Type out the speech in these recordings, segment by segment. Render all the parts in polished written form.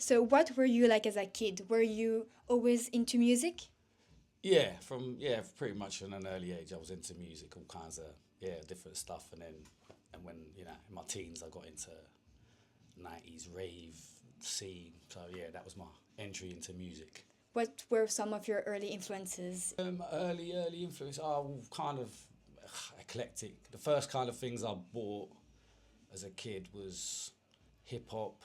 So what were you like as a kid? Were you always into music? Yeah, pretty much at an early age, I was into music, all kinds of different stuff, and when in my teens, I got into '90s rave scene. So yeah, that was my entry into music. What were some of your early influences? Early influence. Oh, kind of eclectic. The first kind of things I bought as a kid was hip hop,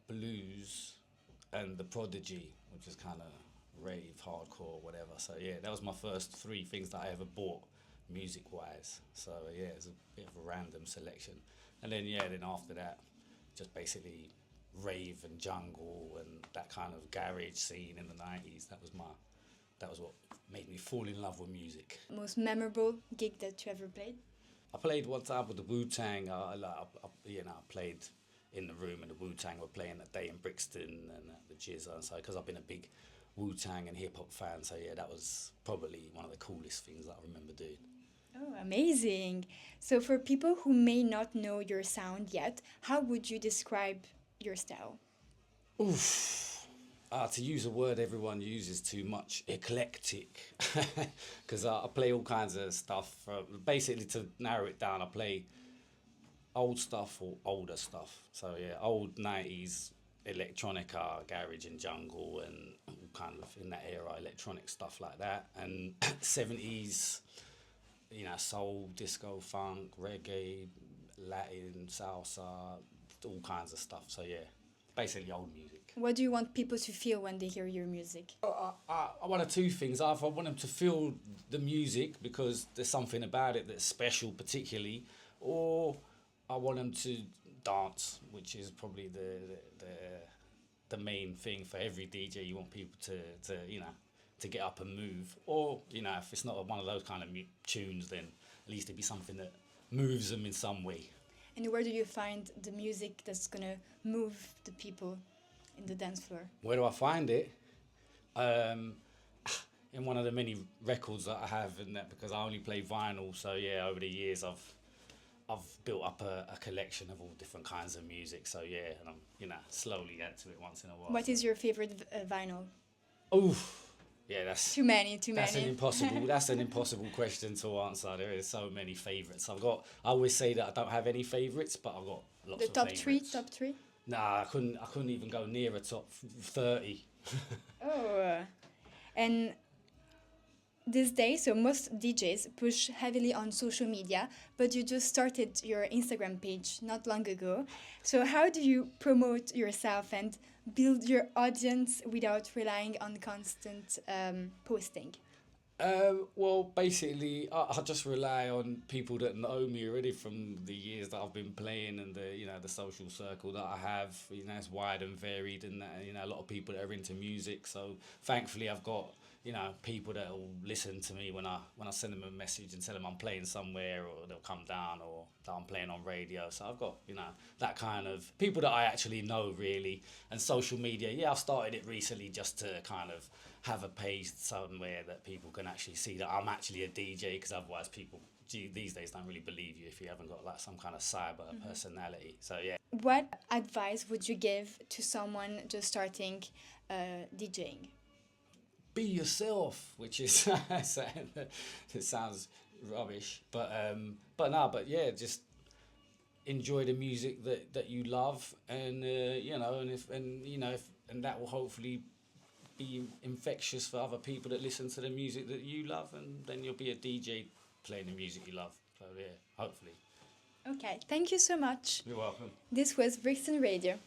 blues, and the Prodigy, which is kind of rave, hardcore, whatever. So yeah, that was my first three things that I ever bought, music wise. So yeah, it's a bit of a random selection, and then after that, just basically rave and jungle and that kind of garage scene in the '90s. That was what made me fall in love with music. Most memorable gig that you ever played? I played one time with the Wu-Tang. I played in the room, and the Wu-Tang were playing that day in Brixton and the Jizz, and so because I've been a big Wu-Tang and hip hop fan, so yeah, that was probably one of the coolest things that I remember doing. Oh, amazing. So for people who may not know your sound yet, how would you describe your style? Oof. To use a word everyone uses too much, eclectic, because I play all kinds of stuff. Basically, to narrow it down, I play old stuff or older stuff. So yeah, old '90s electronica, garage and jungle, and all kind of in that era, electronic stuff like that, and '70s, soul, disco, funk, reggae, Latin, salsa, all kinds of stuff. So yeah, basically old music. What do you want people to feel when they hear your music? I one of two things. Either I want them to feel the music because there's something about it that's special, particularly, or I want them to dance, which is probably the main thing for every DJ. You want people to get up and move, or if it's not one of those kind of tunes, then at least it be something that moves them in some way. And where do you find the music that's gonna move the people in the dance floor? Where do I find it? In one of the many records that I have, in that, because I only play vinyl. So yeah, over the years I've built up a collection of all different kinds of music. So yeah, and I'm slowly add to it once in a while. What is your favorite vinyl? Oh, yeah, that's too many. That's an impossible question to answer. There is so many favourites. I always say that I don't have any favourites, but I've got lots of favourites. Top three? Nah, I couldn't even go near a top 30. Oh, and these days, so most DJs push heavily on social media, but you just started your Instagram page not long ago. So how do you promote yourself and build your audience without relying on constant posting? Well, basically, I just rely on people that know me already from the years that I've been playing, and the social circle that I have. It's wide and varied, and a lot of people that are into music. So thankfully, I've got people that will listen to me when I send them a message and tell them I'm playing somewhere, or they'll come down, or that I'm playing on radio. So I've got that kind of people that I actually know, really. And social media, yeah, I've started it recently just to kind of have a page somewhere that people can actually see that I'm actually a DJ, because otherwise people these days don't really believe you if you haven't got like some kind of cyber personality. So yeah. What advice would you give to someone just starting DJing? Be yourself, which is it sounds rubbish, but yeah, just enjoy the music that you love, and and that will hopefully be infectious for other people that listen to the music that you love, and then you'll be a DJ playing the music you love. So yeah, hopefully. Okay, thank you so much. You're welcome. This was Brixton Radio.